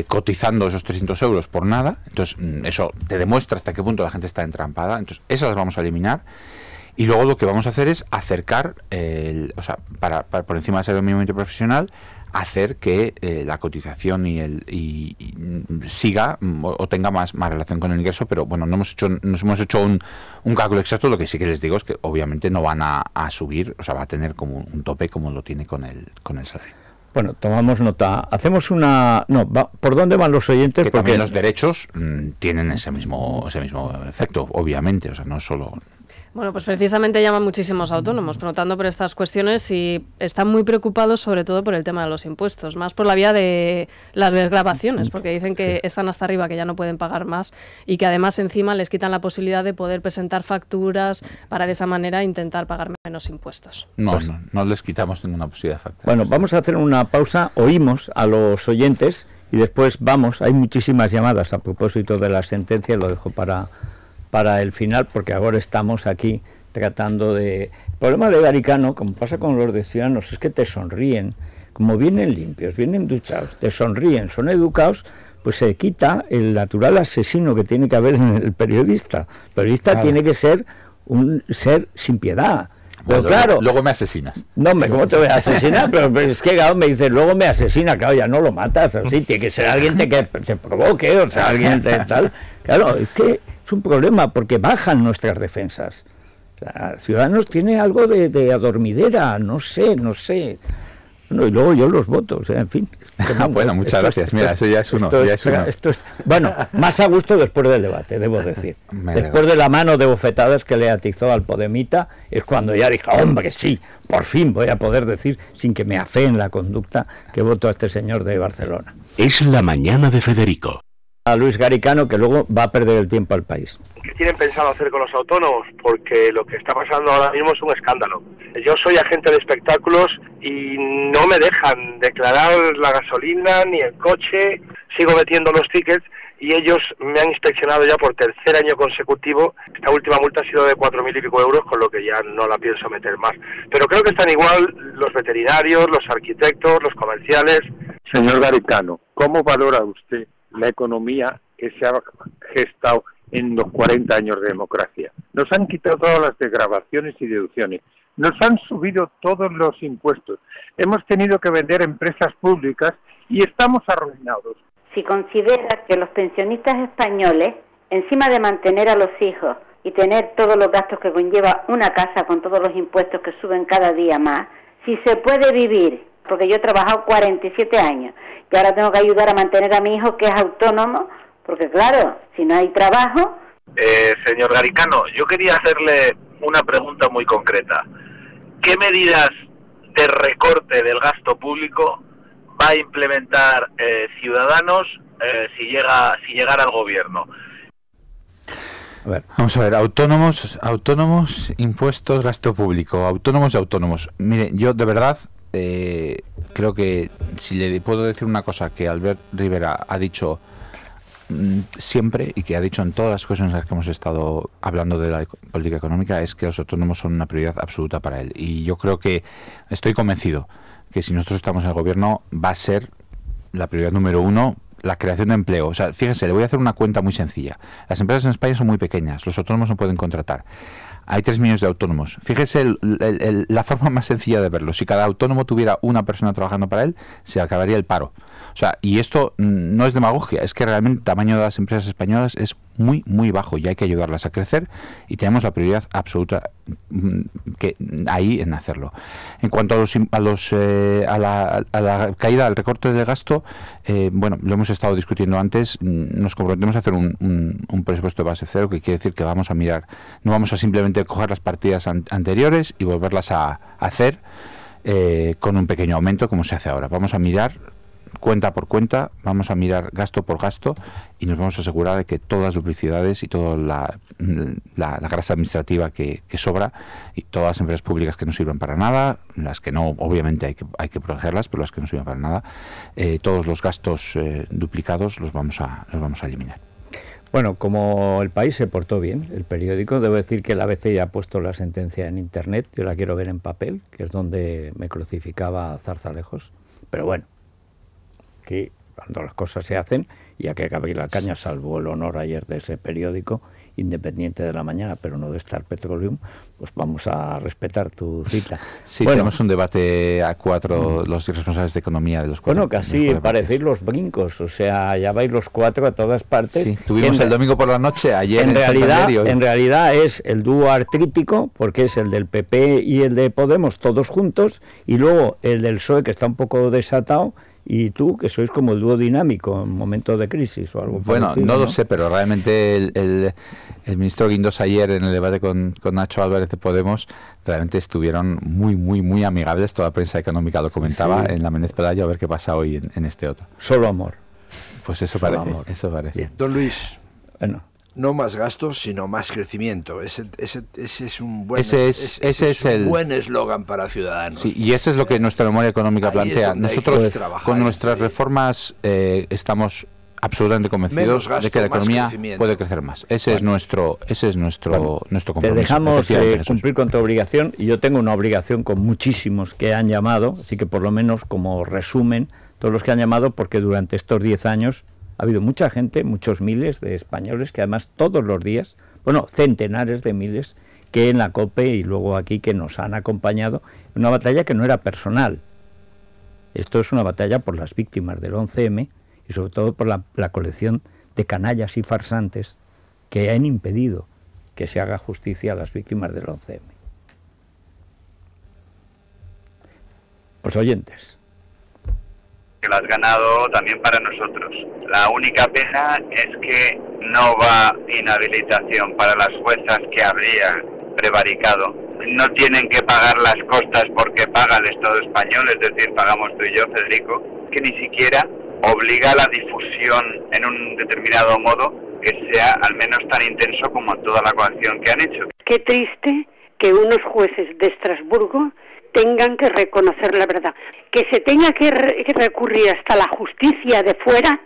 cotizando esos 300 euros por nada. Entonces eso te demuestra hasta qué punto la gente está entrampada. Entonces esas las vamos a eliminar. Y luego lo que vamos a hacer es acercar, para por encima del salario mínimo interprofesional, hacer que la cotización y siga o tenga más relación con el ingreso, pero bueno, nos hemos hecho un cálculo exacto. Lo que sí que les digo es que obviamente no van a subir, o sea, va a tener como un tope como lo tiene con el salario. Bueno, tomamos nota. Hacemos una... ¿por dónde van los oyentes? Que porque también los derechos tienen ese mismo efecto, obviamente, o sea, no solo... Bueno, pues precisamente llaman muchísimos autónomos preguntando por estas cuestiones y están muy preocupados sobre todo por el tema de los impuestos, más por la vía de las desgravaciones, porque dicen que están hasta arriba, que ya no pueden pagar más y que además encima les quitan la posibilidad de poder presentar facturas para de esa manera intentar pagar menos impuestos. No les quitamos ninguna posibilidad de facturar. Bueno, vamos a hacer una pausa, oímos a los oyentes y después hay muchísimas llamadas a propósito de la sentencia, lo dejo para el final, porque ahora estamos aquí tratando de... El problema de Garicano, como pasa con los de Ciudadanos, es que te sonríen, como vienen limpios, vienen duchados, te sonríen, son educados, pues se quita el natural asesino que tiene que haber en el periodista. El periodista tiene que ser un ser sin piedad. Pero claro, luego me asesinas. No, ¿cómo te voy a asesinar? pero es que me dice, luego me asesina, claro, ya no lo matas, así, tiene que ser alguien que se provoque, o sea, alguien tal. Claro, es que es un problema porque bajan nuestras defensas. O sea, Ciudadanos tiene algo de adormidera, no sé. Bueno, y luego yo los voto, o sea, en fin. Bueno, muchas gracias. Mira, eso ya es uno. Bueno, más a gusto después del debate, debo decir. Después de la mano de bofetadas que le atizó al Podemita, es cuando ya dije, hombre, sí, por fin voy a poder decir, sin que me afeen la conducta, que voto a este señor de Barcelona. Es la mañana de Federico. A Luis Garicano, que luego va a perder el tiempo al país. ¿Qué tienen pensado hacer con los autónomos? Porque lo que está pasando ahora mismo es un escándalo. Yo soy agente de espectáculos y no me dejan declarar la gasolina ni el coche, sigo metiendo los tickets y ellos me han inspeccionado ya por tercer año consecutivo. Esta última multa ha sido de 4.000 y pico euros, con lo que ya no la pienso meter más. Pero creo que están igual los veterinarios, los arquitectos, los comerciales. Señor Garicano, ¿cómo valora usted la economía que se ha gestado en los 40 años de democracia? Nos han quitado todas las desgravaciones y deducciones, nos han subido todos los impuestos, hemos tenido que vender empresas públicas y estamos arruinados. Si considera que los pensionistas españoles, encima de mantener a los hijos y tener todos los gastos que conlleva una casa con todos los impuestos que suben cada día más, si se puede vivir, porque yo he trabajado 47 años y ahora tengo que ayudar a mantener a mi hijo que es autónomo, porque claro, si no hay trabajo... Señor Garicano, yo quería hacerle una pregunta muy concreta. ¿qué medidas de recorte del gasto público va a implementar Ciudadanos si llegara al gobierno? Vamos a ver, autónomos, impuestos, gasto público, autónomos. Mire, yo de verdad creo que si le puedo decir una cosa que Albert Rivera ha dicho siempre y que ha dicho en todas las cosas en las que hemos estado hablando de la política económica, es que los autónomos son una prioridad absoluta para él. Y yo creo que estoy convencido que si nosotros estamos en el gobierno va a ser la prioridad número uno la creación de empleo. O sea, fíjense, le voy a hacer una cuenta muy sencilla. Las empresas en España son muy pequeñas, los autónomos no pueden contratar. Hay 3 millones de autónomos. Fíjese la forma más sencilla de verlo. Si cada autónomo tuviera una persona trabajando para él, se acabaría el paro. O sea, y esto no es demagogia, es que realmente el tamaño de las empresas españolas es muy, muy bajo y hay que ayudarlas a crecer y tenemos la prioridad absoluta que ahí en hacerlo. En cuanto a la caída, al recorte del gasto, bueno, lo hemos estado discutiendo antes, nos comprometemos a hacer un presupuesto de base cero, que quiere decir que vamos a mirar, no vamos a simplemente coger las partidas anteriores y volverlas a hacer con un pequeño aumento como se hace ahora. Vamos a mirar cuenta por cuenta, vamos a mirar gasto por gasto y nos vamos a asegurar de que todas las duplicidades y toda la grasa administrativa que sobra y todas las empresas públicas que no sirven para nada, las que no, obviamente hay que protegerlas, pero las que no sirven para nada, todos los gastos duplicados los vamos a eliminar. Bueno, como El País se portó bien, el periódico, debo decir que el ABC ya ha puesto la sentencia en internet, yo la quiero ver en papel, que es donde me crucificaba Zarzalejos, pero bueno, aquí cuando las cosas se hacen, ya que acabe la caña, salvo el honor ayer de ese periódico, Independiente de la Mañana, pero no de Star Petroleum, pues vamos a respetar tu cita. Sí, bueno, tenemos un debate a 4, los responsables de economía de los 4. Bueno, casi parecéis los brincos, o sea, ya vais los 4 a todas partes. Sí, tuvimos el domingo por la noche, ayer en realidad es el dúo artrítico, porque es el del PP y el de Podemos, todos juntos, y luego el del PSOE, que está un poco desatado, y tú, que sois como el dúo dinámico en momentos de crisis o algo bueno, parecido, no lo sé, pero realmente el ministro Guindos ayer en el debate con Nacho Álvarez de Podemos realmente estuvieron muy amigables, toda la prensa económica lo comentaba en la Méndez Pelayo, a ver qué pasa hoy en este otro. Solo amor. Pues eso Solo parece, amor. eso parece. Bien. Don Luis, bueno, no más gastos, sino más crecimiento. Ese es un buen buen eslogan para Ciudadanos. Sí, y eso es lo que nuestra memoria económica plantea. Nosotros con nuestras reformas estamos absolutamente convencidos de que la economía puede crecer más. Ese es nuestro compromiso. Te dejamos cumplir con tu obligación, y yo tengo una obligación con muchísimos que han llamado, así que por lo menos como resumen, todos los que han llamado, porque durante estos 10 años ha habido mucha gente, muchos miles de españoles, que además todos los días, bueno, centenares de miles, que en la COPE y luego aquí que nos han acompañado en una batalla que no era personal. Esto es una batalla por las víctimas del 11M y sobre todo por la colección de canallas y farsantes que han impedido que se haga justicia a las víctimas del 11M. Los oyentes. Que lo has ganado también para nosotros. La única pena es que no va inhabilitación para las juezas que habrían prevaricado. No tienen que pagar las costas porque paga el Estado español, es decir, pagamos tú y yo, Federico, que ni siquiera obliga a la difusión en un determinado modo que sea al menos tan intenso como toda la coacción que han hecho. Qué triste que unos jueces de Estrasburgo tengan que reconocer la verdad. Que se tenga que recurrir hasta la justicia de fuera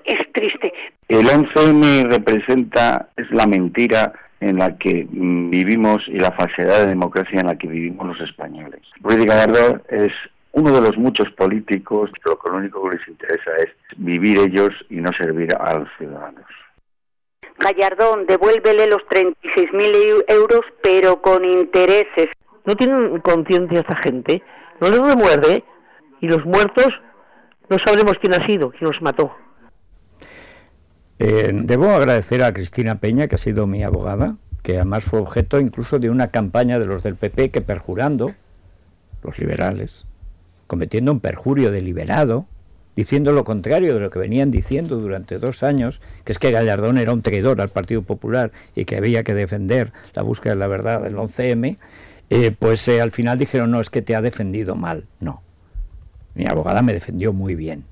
es triste. El 11M representa, es la mentira en la que vivimos y la falsedad de democracia en la que vivimos los españoles. Ruiz Gallardón es uno de los muchos políticos que lo único que les interesa es vivir ellos y no servir a los ciudadanos. Gallardón, devuélvele los 36.000 euros, pero con intereses. No tienen conciencia esta gente, no les remuerde, y los muertos no sabremos quién ha sido, quién los mató. Debo agradecer a Cristina Peña, que ha sido mi abogada, que además fue objeto incluso de una campaña de los del PP que, perjurando, los liberales, cometiendo un perjurio deliberado, diciendo lo contrario de lo que venían diciendo durante 2 años, que es que Gallardón era un traidor al Partido Popular y que había que defender la búsqueda de la verdad del 11M, al final dijeron, no, es que te ha defendido mal. No, mi abogada me defendió muy bien.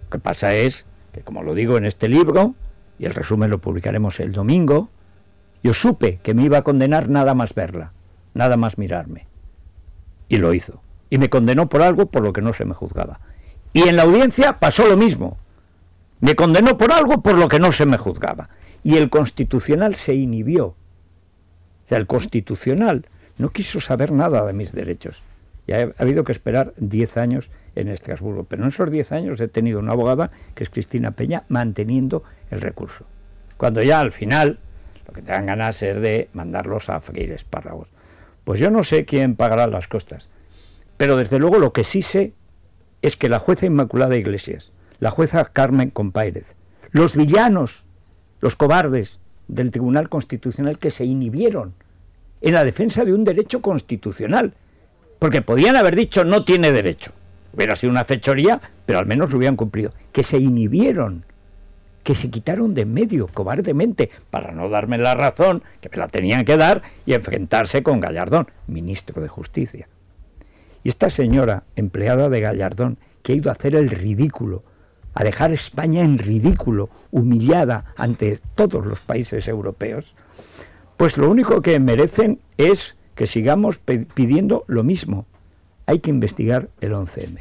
Lo que pasa es que, como lo digo en este libro, y el resumen lo publicaremos el domingo, yo supe que me iba a condenar nada más verla, nada más mirarme. Y lo hizo. Y me condenó por algo por lo que no se me juzgaba. Y en la audiencia pasó lo mismo. Me condenó por algo por lo que no se me juzgaba. Y el Constitucional se inhibió. O sea, el Constitucional no quiso saber nada de mis derechos. Y ha habido que esperar 10 años en Estrasburgo. Pero en esos 10 años he tenido una abogada, que es Cristina Peña, manteniendo el recurso. Cuando ya al final, lo que te dan ganas es de mandarlos a freír espárragos. Pues yo no sé quién pagará las costas. Pero desde luego lo que sí sé es que la jueza Inmaculada Iglesias, la jueza Carmen Compáirez, los villanos, los cobardes del Tribunal Constitucional que se inhibieron en la defensa de un derecho constitucional, porque podían haber dicho no tiene derecho, hubiera sido una fechoría, pero al menos lo hubieran cumplido, que se inhibieron, que se quitaron de en medio cobardemente para no darme la razón, que me la tenían que dar, y enfrentarse con Gallardón, ministro de Justicia. Y esta señora, empleada de Gallardón, que ha ido a hacer el ridículo, a dejar a España en ridículo, humillada ante todos los países europeos, pues lo único que merecen es que sigamos pidiendo lo mismo. Hay que investigar el 11M.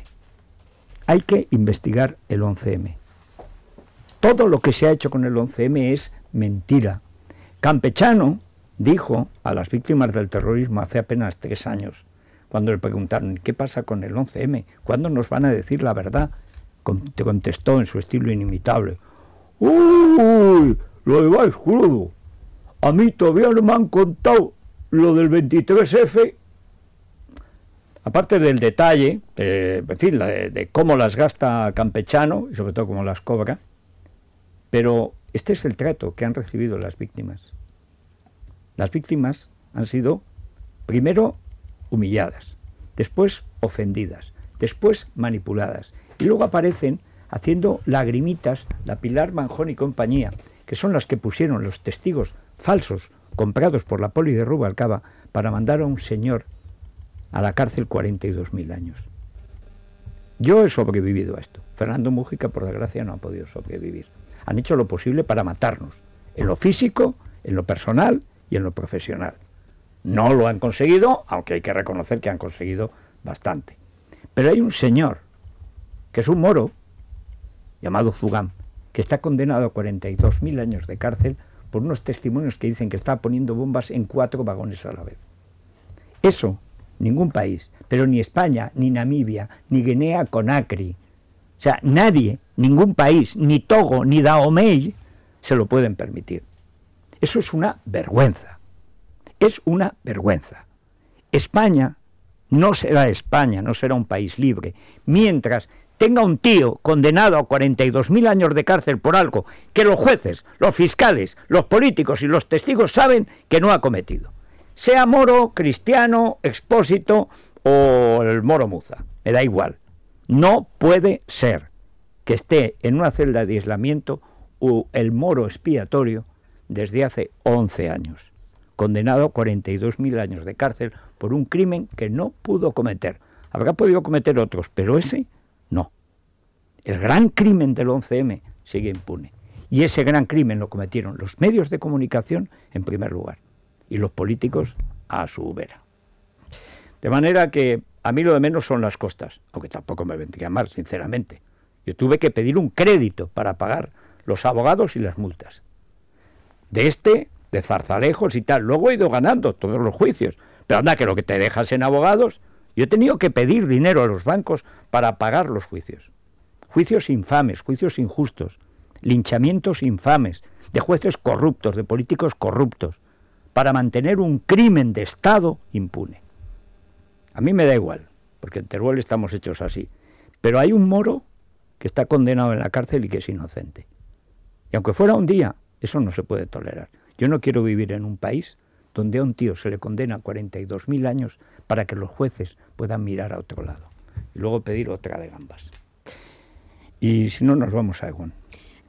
Hay que investigar el 11M. Todo lo que se ha hecho con el 11M es mentira. Campechano dijo a las víctimas del terrorismo hace apenas 3 años, cuando le preguntaron, ¿qué pasa con el 11M? ¿Cuándo nos van a decir la verdad? Te contestó en su estilo inimitable, ¡uy! Lo lleváis crudo. A mí todavía no me han contado lo del 23F. Aparte del detalle, en fin, de cómo las gasta Campechano, y sobre todo cómo las cobra, pero este es el trato que han recibido las víctimas. Las víctimas han sido, primero, humilladas, después ofendidas, después manipuladas, y luego aparecen haciendo lagrimitas la Pilar Manjón y compañía, que son las que pusieron los testigos falsos comprados por la poli de Rubalcaba para mandar a un señor a la cárcel 42.000 años. Yo he sobrevivido a esto. Fernando Mújica, por desgracia, no ha podido sobrevivir. Han hecho lo posible para matarnos, en lo físico, en lo personal y en lo profesional. No lo han conseguido, aunque hay que reconocer que han conseguido bastante. Pero hay un señor, que es un moro, llamado Zugam, que está condenado a 42.000 años de cárcel por unos testimonios que dicen que estaba poniendo bombas en 4 vagones a la vez. Eso, ningún país, pero ni España, ni Namibia, ni Guinea-Conakry, o sea, nadie, ningún país, ni Togo, ni Dahomey, se lo pueden permitir. Eso es una vergüenza. Es una vergüenza. España no será España, no será un país libre, mientras tenga un tío condenado a 42.000 años de cárcel por algo que los jueces, los fiscales, los políticos y los testigos saben que no ha cometido. Sea Moro, Cristiano, Expósito o el Moro Muza, me da igual. No puede ser que esté en una celda de aislamiento el Moro expiatorio desde hace 11 años, condenado a 42.000 años de cárcel por un crimen que no pudo cometer. Habrá podido cometer otros, pero ese no. El gran crimen del 11M sigue impune. Y ese gran crimen lo cometieron los medios de comunicación en primer lugar y los políticos a su vera. De manera que a mí lo de menos son las costas, aunque tampoco me vendría mal, sinceramente. Yo tuve que pedir un crédito para pagar los abogados y las multas. De Zarzalejos y tal. Luego he ido ganando todos los juicios. Pero anda, que lo que te dejas en abogados... Yo he tenido que pedir dinero a los bancos para pagar los juicios. Juicios infames, juicios injustos, linchamientos infames, de jueces corruptos, de políticos corruptos, para mantener un crimen de Estado impune. A mí me da igual, porque en Teruel estamos hechos así. Pero hay un moro que está condenado en la cárcel y que es inocente. Y aunque fuera un día, eso no se puede tolerar. Yo no quiero vivir en un país donde a un tío se le condena a 42.000 años para que los jueces puedan mirar a otro lado y luego pedir otra de gambas. Y si no, nos vamos a Egon.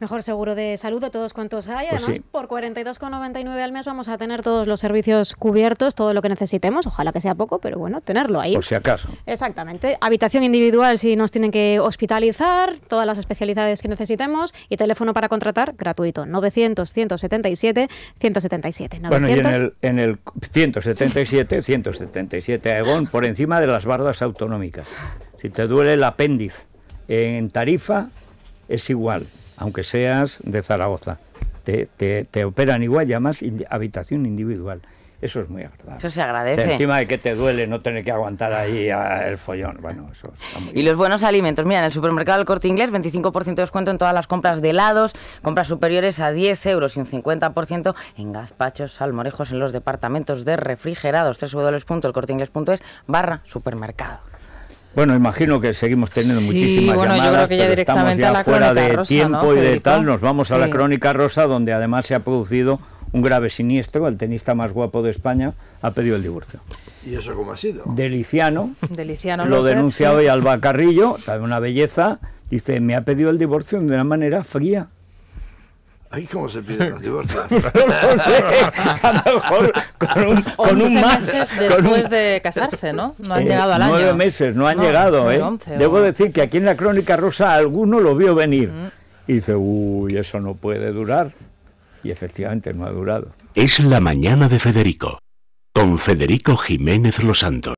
Mejor seguro de salud de todos cuantos hay. Pues Además, sí. por 42,99 al mes vamos a tener todos los servicios cubiertos, todo lo que necesitemos. Ojalá que sea poco, pero bueno, tenerlo ahí. Por si acaso. Exactamente. Habitación individual si nos tienen que hospitalizar, todas las especialidades que necesitemos y teléfono para contratar gratuito. 900-177-177. Bueno, y en el 177 Aegon, por encima de las bardas autonómicas. Si te duele el apéndice en Tarifa, es igual, aunque seas de Zaragoza. Te operan igual, y además habitación individual. Eso es muy agradable. Eso se agradece. O sea, encima de que te duele no tener que aguantar ahí el follón. Bueno, eso está muy Y los buenos alimentos. Mira, en el supermercado del Corte Inglés, 25% de descuento en todas las compras de helados, compras superiores a 10 euros y un 50% en gazpachos, salmorejos en los departamentos de refrigerados. www.elcorteinglés.es/supermercado. Bueno, imagino que seguimos teniendo muchísimas llamadas, yo creo que ya pero estamos directamente a ya la fuera Crónica de Rosa, tiempo, ¿no, y de Federico? tal. Nos vamos a la Sí. Crónica Rosa, donde además se ha producido un grave siniestro. El tenista más guapo de España ha pedido el divorcio. ¿Y eso cómo ha sido? Deliciano Deliciano lo López, denuncia sí. hoy Alba Carrillo, sabe, una belleza. Dice, me ha pedido el divorcio de una manera fría. Ay, ¿cómo se piden los divorcios? No sé, a lo mejor con un 11 más. meses con después un- de casarse, ¿no? No han llegado al año. 9 meses, no han No, llegado, no, ¿eh? 11 Debo o- decir que aquí en la Crónica Rosa alguno lo vio venir. Y dice, uy, eso no puede durar. Y efectivamente no ha durado. Es la mañana de Federico, con Federico Jiménez Los Santos.